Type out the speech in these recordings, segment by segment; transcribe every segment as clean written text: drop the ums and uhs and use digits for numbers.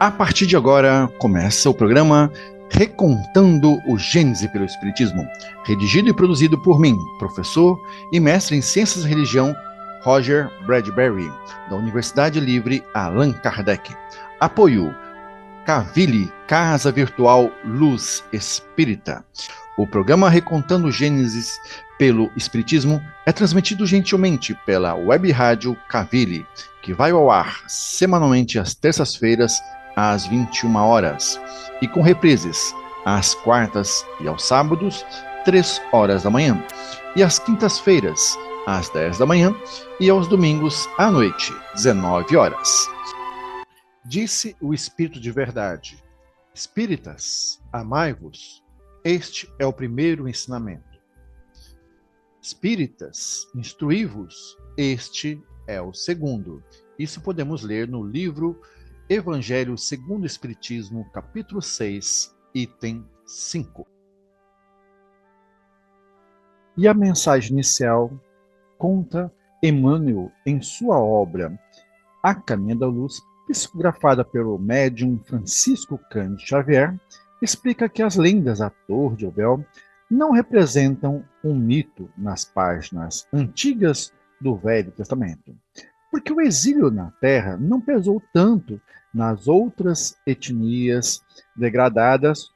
A partir de agora, começa o programa Recontando o Gênese pelo Espiritismo, redigido e produzido por mim, professor e mestre em Ciências e Religião, Roger Bradbury, da Universidade Livre Allan Kardec. Apoio Cavili, Casa Virtual Luz Espírita. O programa Recontando o Gênesis pelo Espiritismo é transmitido gentilmente pela Web Rádio Cavili, que vai ao ar semanalmente às terças-feiras, às 21 horas, e com reprises às quartas e aos sábados, 3 horas da manhã, e às quintas-feiras, às 10 da manhã, e aos domingos à noite, 19 horas. Disse o Espírito de Verdade: Espíritas, amai-vos. Este é o primeiro ensinamento. Espíritas, instruí-vos. Este é o segundo. Isso podemos ler no livro Evangelho segundo o Espiritismo, capítulo 6, item 5. E a mensagem inicial conta Emmanuel em sua obra A Caminho da Luz, psicografada pelo médium Francisco Cândido Xavier, explica que as lendas da Torre de Babel não representam um mito nas páginas antigas do Velho Testamento, porque o exílio na Terra não pesou tanto nas outras etnias degradadas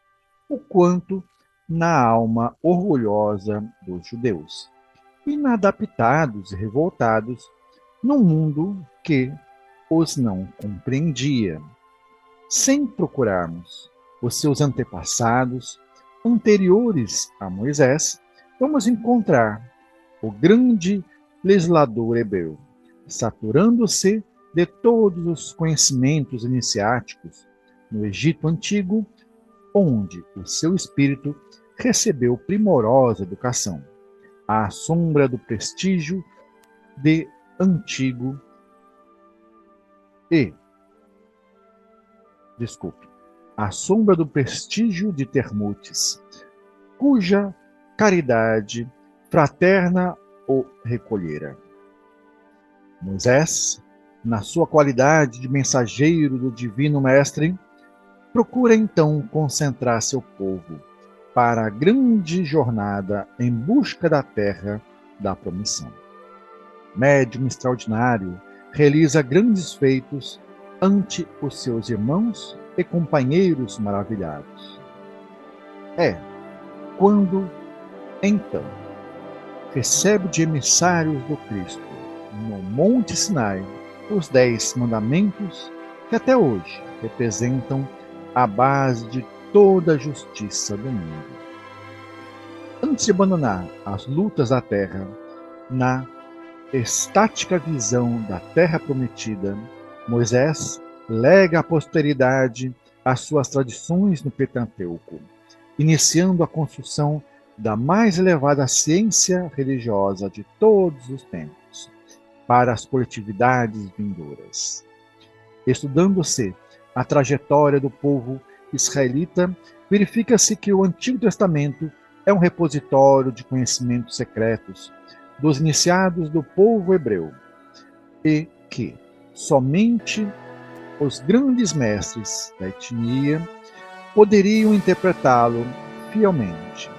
o quanto na alma orgulhosa dos judeus, inadaptados e revoltados num mundo que os não compreendia. Sem procurarmos os seus antepassados, anteriores a Moisés, vamos encontrar o grande legislador hebreu, saturando-se de todos os conhecimentos iniciáticos no Egito Antigo, onde o seu espírito recebeu primorosa educação, à sombra do prestígio de Antigo à sombra do prestígio de Termutes, cuja caridade fraterna o recolhera. Moisés, na sua qualidade de mensageiro do Divino Mestre, procura então concentrar seu povo para a grande jornada em busca da terra da promissão. Médium extraordinário, realiza grandes feitos ante os seus irmãos e companheiros maravilhados. Quando, então, recebe de emissários do Cristo, no Monte Sinai, os 10 mandamentos que até hoje representam a base de toda a justiça do mundo. Antes de abandonar as lutas da terra, na estática visão da terra prometida, Moisés lega à posteridade as suas tradições no Pentateuco, iniciando a construção da mais elevada ciência religiosa de todos os tempos, para as coletividades vindouras. Estudando-se a trajetória do povo israelita, verifica-se que o Antigo Testamento é um repositório de conhecimentos secretos dos iniciados do povo hebreu, e que somente os grandes mestres da etnia poderiam interpretá-lo fielmente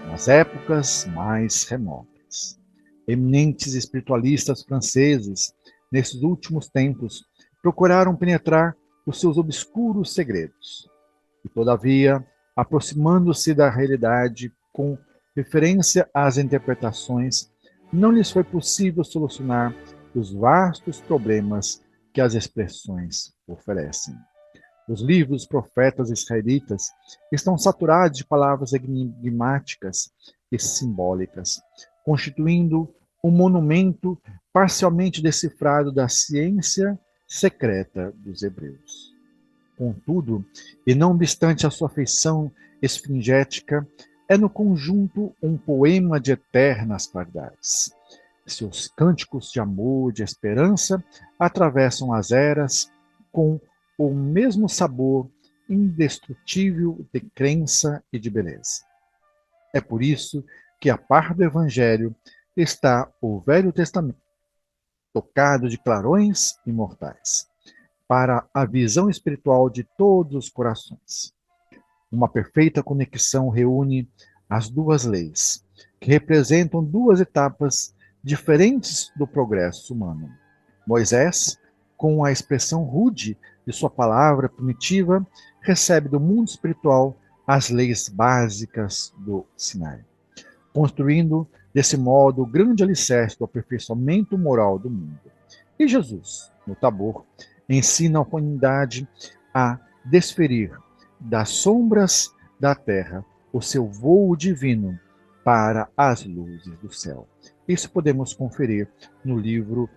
nas épocas mais remotas. Eminentes espiritualistas franceses, nesses últimos tempos, procuraram penetrar os seus obscuros segredos. E, todavia, aproximando-se da realidade com referência às interpretações, não lhes foi possível solucionar os vastos problemas que as expressões oferecem. Os livros dos profetas israelitas estão saturados de palavras enigmáticas e simbólicas, constituindo um monumento parcialmente decifrado da ciência secreta dos hebreus. Contudo, e não obstante a sua feição esfingética, é no conjunto um poema de eternas claridades. Seus cânticos de amor e de esperança atravessam as eras com o mesmo sabor indestrutível de crença e de beleza. É por isso que, a par do Evangelho, está o Velho Testamento, tocado de clarões imortais. para a visão espiritual de todos os corações. Uma perfeita conexão reúne as duas leis, que representam duas etapas diferentes do progresso humano. Moisés, com a expressão rude de sua palavra primitiva, recebe do mundo espiritual as leis básicas do Sinai, construindo, desse modo, o grande alicerce do aperfeiçoamento moral do mundo. E Jesus, no Tabor, ensina a humanidade a desferir das sombras da terra o seu voo divino para as luzes do céu. Isso podemos conferir no livro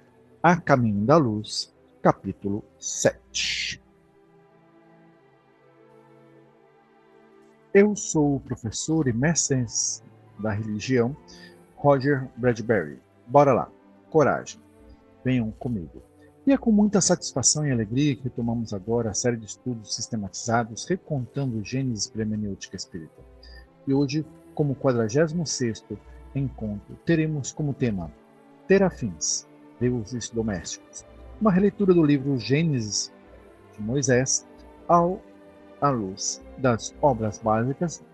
A Caminho da Luz, capítulo 7. Eu sou o professor e mestre da religião, Roger Bradbury. Bora lá, coragem, venham comigo. E é com muita satisfação e alegria que retomamos agora a série de estudos sistematizados recontando Gênesis pela hermenêutica espírita. E hoje, como 46º encontro, teremos como tema Terafins, deuses domésticos, uma releitura do livro Gênesis de Moisés à luz das obras básicas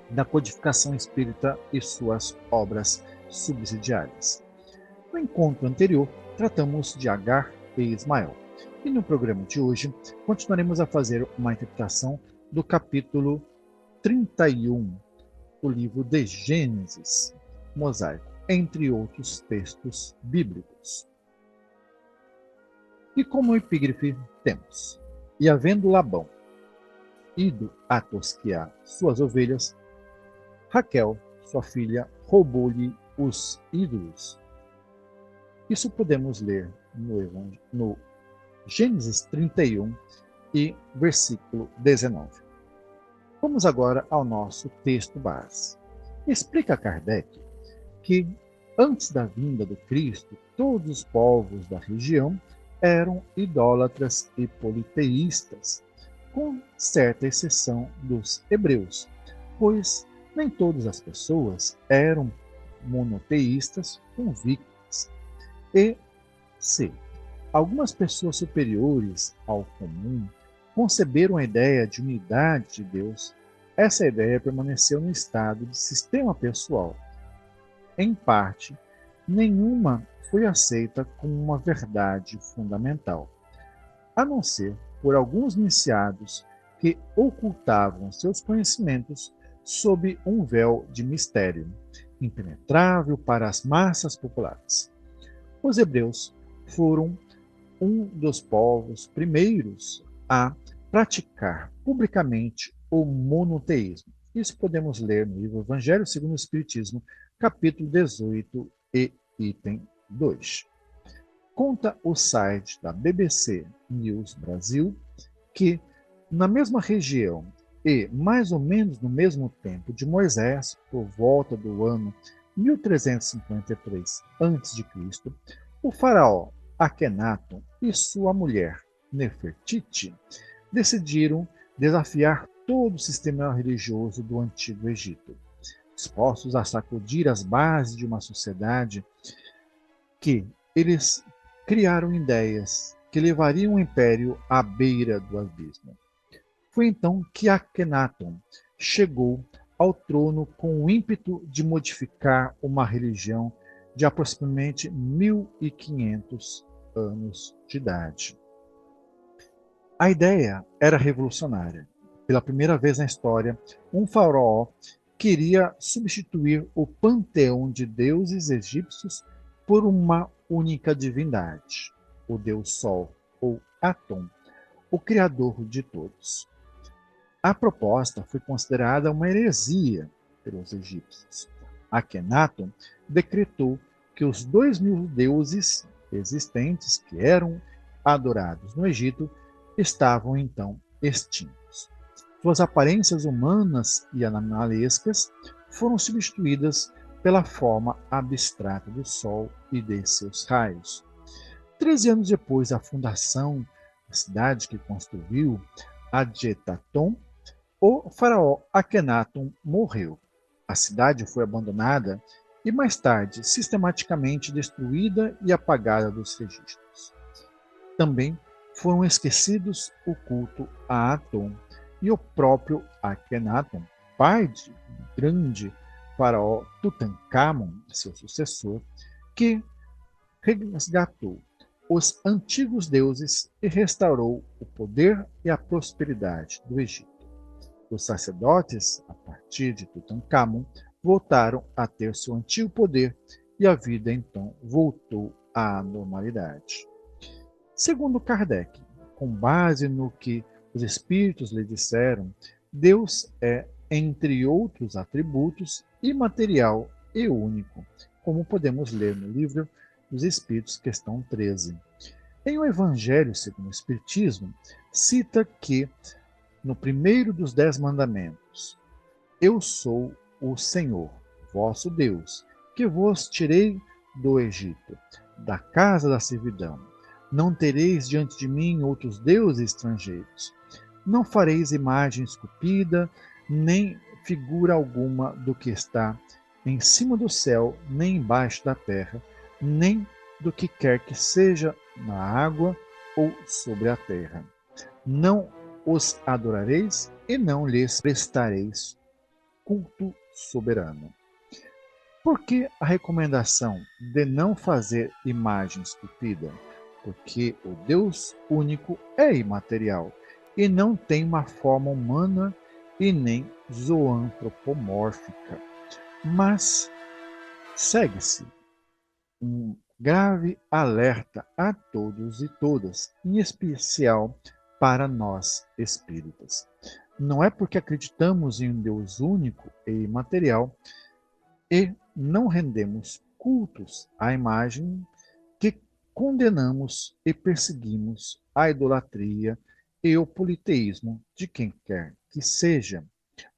da codificação espírita e suas obras subsidiárias. No encontro anterior, tratamos de Agar e Ismael. E no programa de hoje, continuaremos a fazer uma interpretação do capítulo 31 do livro de Gênesis, mosaico, entre outros textos bíblicos. E como epígrafe temos: E havendo Labão ido a tosquiar suas ovelhas, Raquel, sua filha, roubou-lhe os ídolos. Isso podemos ler no Gênesis 31 e versículo 19. Vamos agora ao nosso texto base. Explica Kardec que, antes da vinda do Cristo, todos os povos da região eram idólatras e politeístas, com certa exceção dos hebreus, pois nem todas as pessoas eram monoteístas convictas. E se algumas pessoas superiores ao comum conceberam a ideia de unidade de Deus, essa ideia permaneceu no estado de sistema pessoal. Em parte, nenhuma foi aceita como uma verdade fundamental, a não ser por alguns iniciados que ocultavam seus conhecimentos sob um véu de mistério, impenetrável para as massas populares. Os hebreus foram um dos povos primeiros a praticar publicamente o monoteísmo. Isso podemos ler no livro Evangelho segundo o Espiritismo, capítulo 18 e item 2. Conta o site da BBC News Brasil que, na mesma região e mais ou menos no mesmo tempo de Moisés, por volta do ano 1353 a.C., o faraó Akhenaton e sua mulher Nefertiti decidiram desafiar todo o sistema religioso do Antigo Egito, dispostos a sacudir as bases de uma sociedade que eles criaram ideias que levariam o império à beira do abismo. Foi então que Akhenaton chegou ao trono com o ímpeto de modificar uma religião de aproximadamente 1500 anos de idade. A ideia era revolucionária. Pela primeira vez na história, um faraó queria substituir o panteão de deuses egípcios por uma única divindade, o deus Sol, ou Atom, o criador de todos. A proposta foi considerada uma heresia pelos egípcios. Akhenaton decretou que os 2000 deuses existentes que eram adorados no Egito estavam então extintos. Suas aparências humanas e animalescas foram substituídas pela forma abstrata do Sol e de seus raios. 13 anos depois da fundação da cidade que construiu, Adjetaton, o faraó Akhenaton morreu. A cidade foi abandonada e mais tarde sistematicamente destruída e apagada dos registros. Também foram esquecidos o culto a Atum e o próprio Akhenaton, pai de grande faraó Tutankhamon, seu sucessor, que resgatou os antigos deuses e restaurou o poder e a prosperidade do Egito. Os sacerdotes, a partir de Tutankhamon, voltaram a ter seu antigo poder e a vida então voltou à normalidade. Segundo Kardec, com base no que os espíritos lhe disseram, Deus é, entre outros atributos, imaterial e único, como podemos ler no livro dos Espíritos, questão 13. Em O Evangelho segundo o Espiritismo, cita que, no primeiro dos 10 mandamentos, eu sou o Senhor, vosso Deus, que vos tirei do Egito, da casa da servidão. Não tereis diante de mim outros deuses estrangeiros. Não fareis imagem esculpida, nem figura alguma do que está em cima do céu, nem embaixo da terra, nem do que quer que seja na água ou sobre a terra. Não os adorareis e não lhes prestareis culto soberano. Por que a recomendação de não fazer imagem esculpida? Porque o Deus único é imaterial e não tem uma forma humana e nem zoantropomórfica. Mas segue-se um grave alerta a todos e todas, em especial para nós espíritas. Não é porque acreditamos em um Deus único e imaterial e não rendemos cultos à imagem que condenamos e perseguimos a idolatria e o politeísmo de quem quer que seja.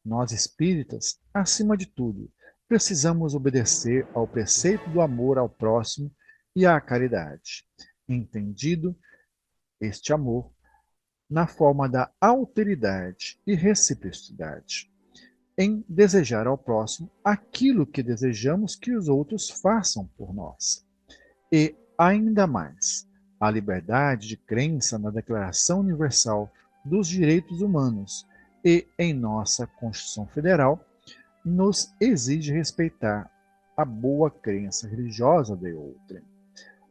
Nós espíritas, acima de tudo, precisamos obedecer ao preceito do amor ao próximo e à caridade, entendido este amor na forma da alteridade e reciprocidade, em desejar ao próximo aquilo que desejamos que os outros façam por nós. E, ainda mais, a liberdade de crença na Declaração Universal dos Direitos Humanos e em nossa Constituição Federal nos exige respeitar a boa crença religiosa de outrem.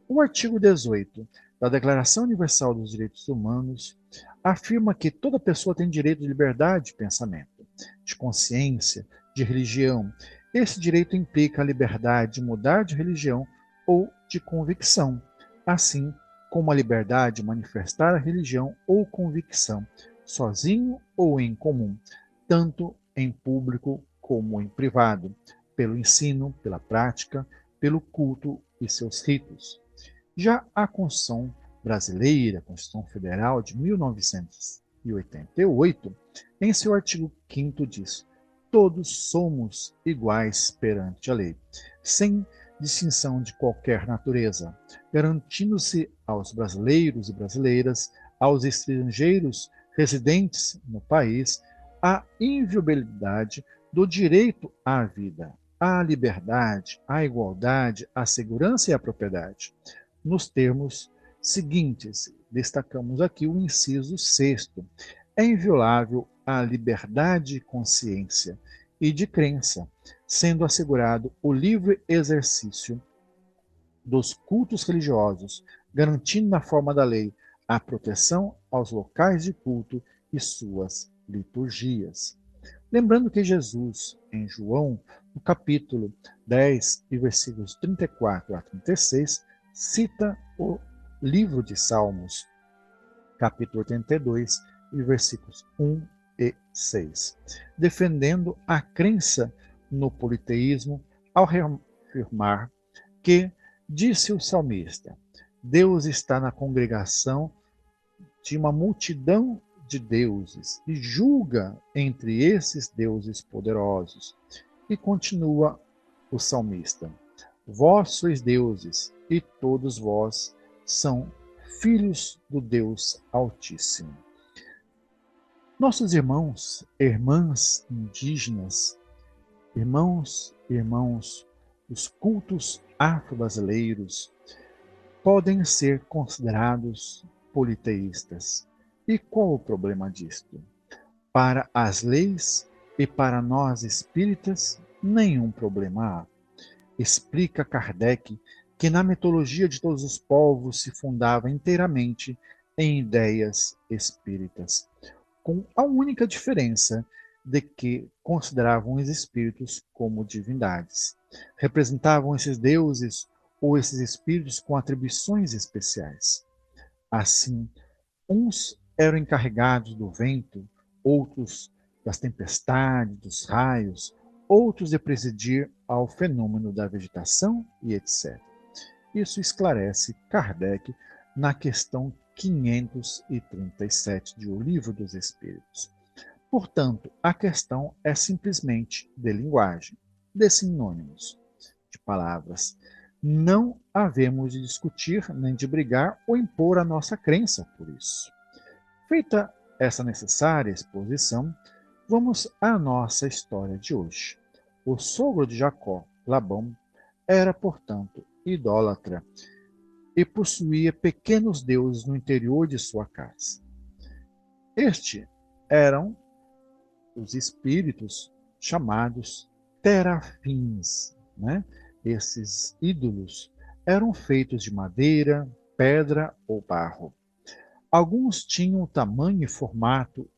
O artigo 18 da Declaração Universal dos Direitos Humanos afirma que toda pessoa tem direito de liberdade de pensamento, de consciência, de religião. Esse direito implica a liberdade de mudar de religião ou de convicção, assim como a liberdade de manifestar a religião ou convicção, sozinho ou em comum, tanto em público como em privado, pelo ensino, pela prática, pelo culto e seus ritos. Já a Constituição Brasileira, a Constituição Federal de 1988, em seu artigo 5º diz: todos somos iguais perante a lei, sem distinção de qualquer natureza, garantindo-se aos brasileiros e brasileiras, aos estrangeiros residentes no país, a inviolabilidade do direito à vida, à liberdade, à igualdade, à segurança e à propriedade. Nos termos seguintes, destacamos aqui o inciso 6º. É inviolável a liberdade de consciência e de crença, sendo assegurado o livre exercício dos cultos religiosos, garantindo na forma da lei a proteção aos locais de culto e suas liturgias. Lembrando que Jesus, em João, no capítulo 10 e versículos 34 a 36, cita o livro de Salmos, capítulo 82, e versículos 1 e 6, defendendo a crença no politeísmo ao reafirmar que, disse o salmista, Deus está na congregação de uma multidão de deuses e julga entre esses deuses poderosos. E continua o salmista, vós sois deuses e todos vós são filhos do Deus Altíssimo. Nossos irmãos e irmãs indígenas, irmãos e irmãos dos cultos afro-brasileiros podem ser considerados politeístas. E qual o problema disto? Para as leis e para nós espíritas, nenhum problema há. Explica Kardec que na mitologia de todos os povos se fundava inteiramente em ideias espíritas, com a única diferença de que consideravam os espíritos como divindades. Representavam esses deuses ou esses espíritos com atribuições especiais. Assim, uns eram encarregados do vento, outros das tempestades, dos raios, outros de presidir ao fenômeno da vegetação e etc. Isso esclarece Kardec na questão 537 de O Livro dos Espíritos. Portanto, a questão é simplesmente de linguagem, de sinônimos, de palavras. Não havemos de discutir, nem de brigar ou impor a nossa crença por isso. Feita essa necessária exposição, vamos à nossa história de hoje. O sogro de Jacó, Labão, era, portanto, idólatra e possuía pequenos deuses no interior de sua casa. Estes eram os espíritos chamados terafins, né? Esses ídolos eram feitos de madeira, pedra ou barro. Alguns tinham o tamanho e formato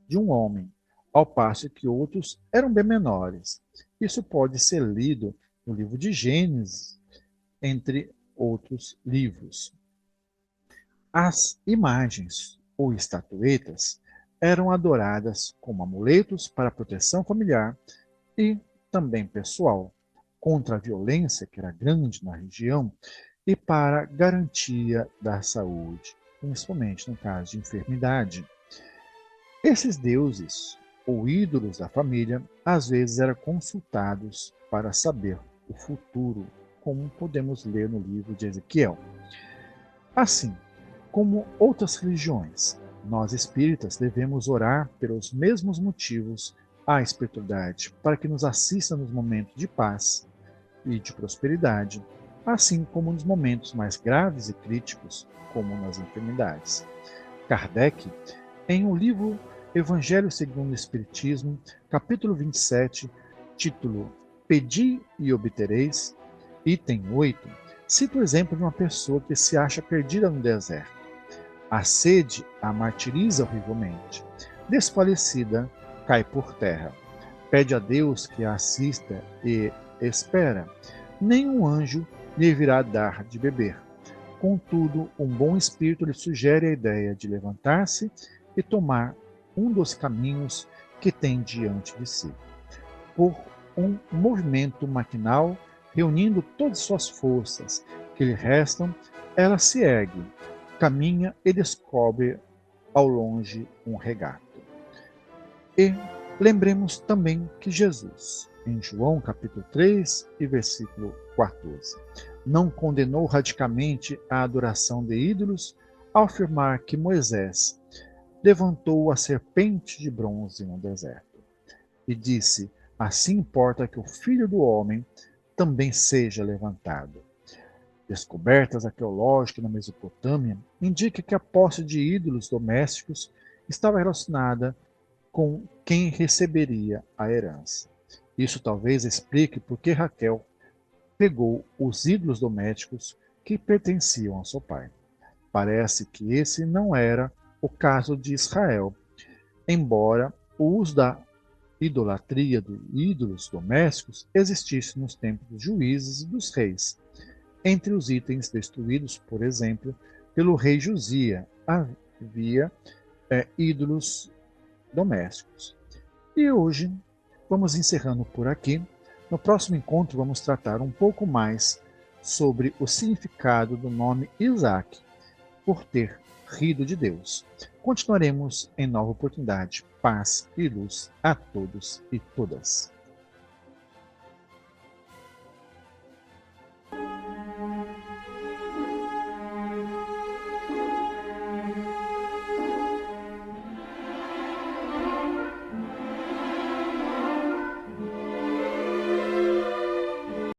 de um homem, ao passo que outros eram bem menores. Isso pode ser lido no livro de Gênesis, entre outros livros. As imagens ou estatuetas eram adoradas como amuletos para proteção familiar e também pessoal, contra a violência que era grande na região e para garantia da saúde, principalmente no caso de enfermidade. Esses deuses ou ídolos da família às vezes eram consultados para saber o futuro, como podemos ler no livro de Ezequiel. Assim, como outras religiões, nós espíritas devemos orar pelos mesmos motivos à espiritualidade, para que nos assista nos momentos de paz e de prosperidade, assim como nos momentos mais graves e críticos, como nas enfermidades. Kardec, em um livro Evangelho segundo o Espiritismo, capítulo 27, título Pedi e obtereis, item 8, cita o exemplo de uma pessoa que se acha perdida no deserto. A sede a martiriza horrivelmente. Desfalecida, cai por terra. Pede a Deus que a assista e espera. Nenhum anjo lhe virá dar de beber. Contudo, um bom espírito lhe sugere a ideia de levantar-se e tomar um dos caminhos que tem diante de si. Por um movimento maquinal, reunindo todas suas forças que lhe restam, ela se ergue, caminha e descobre ao longe um regato. E lembremos também que Jesus, em João capítulo 3 e versículo 14, não condenou radicalmente a adoração de ídolos ao afirmar que Moisés levantou a serpente de bronze no deserto e disse: assim importa que o Filho do Homem também seja levantado. Descobertas arqueológicas na Mesopotâmia indicam que a posse de ídolos domésticos estava relacionada com quem receberia a herança. Isso talvez explique por que Raquel pegou os ídolos domésticos que pertenciam a seu pai. Parece que esse não era o caso de Israel, embora o uso da idolatria de ídolos domésticos existisse nos tempos dos juízes e dos reis. Entre os itens destruídos, por exemplo, pelo rei Josia, havia ídolos domésticos. E hoje vamos encerrando por aqui. No próximo encontro vamos tratar um pouco mais sobre o significado do nome Isaac, por ter rido de Deus. Continuaremos em nova oportunidade. Paz e luz a todos e todas.